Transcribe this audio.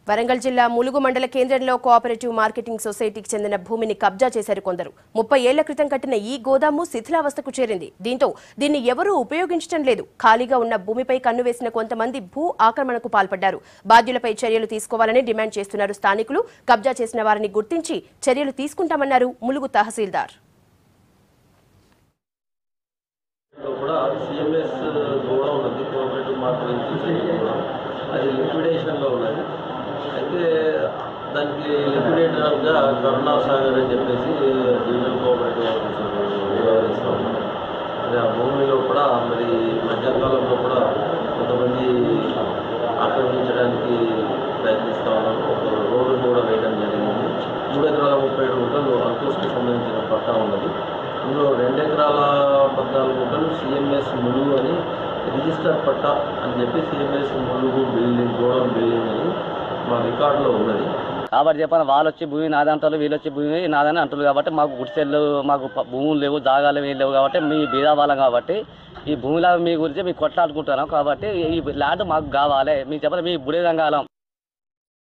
వరంగల్ జిల్లా ములుగు మండల కేంద్రంలో కోఆపరేటివ్ మార్కెటింగ్ సొసైటీకి చెందిన భూమిని కబ్జా చేశారు కొందరు. 30 ఏళ్ల క్రితం కట్టిన ఈ గోదాము శిథిలావస్థకు చేరింది. దీంతో దీన్ని ఎవరూ ఉపయోగించడం లేదు. ఖాళీగా ఉన్న భూమిపై కన్ను వేసిన కొంతమంది భూ ఆక్రమణకు పాల్పడ్డారు. బాధ్యులపై చర్యలు తీసుకోవాలని డిమాండ్ చేస్తున్నారు స్థానికులు. కబ్జా చేసిన వారిని గుర్తించి చర్యలు తీసుకుంటామన్నారు ములుగు తహసీల్దార్. అది లిక్విడేషన్లో ఉన్నది. అయితే దానికి లిక్విడేటర్గా కరుణాసాగర్ అని చెప్పేసి డివిజనల్ కోఆపరేటివ్ ఆఫీసర్ వ్యవహరిస్తూ ఉన్నారు. అది ఆ భూమిలో కూడా మరి మధ్యకాలంలో కూడా కొంతమంది ఆక్రమించడానికి ప్రయత్నిస్తూ ఉన్నారు. ఒక రోడ్డు కూడా వేయడం జరిగింది. 3 ఎకరాల 37 గుంటలు అంకుష్కి సంబంధించిన పట్టా ఉన్నది. ఇందులో 2 ఎకరాల 14 గుంటలు సిఎంఎస్ ములుగు అని రిజిస్టర్ పట్టా అని చెప్పి CMS Mulugu building godown building అని మా రికార్డులో ఉన్నది. కాబట్టి చెప్పాను, వాళ్ళు వచ్చి భూమి నాదంటారు, వీళ్ళు వచ్చి భూమి నాదని అంటారు. కాబట్టి మాకు గుడిసెళ్ళు, మాకు భూములు లేవు, జాగాలు ఏం లేవు. కాబట్టి మీ బీదావాళ్ళం కాబట్టి ఈ భూమిలో మీ గురించి మేము కొట్లాడుకుంటున్నాం. కాబట్టి ఈ ల్యాండ్ మాకు కావాలి. మీకు చెప్పాలి, మీ బుడే రంగాలం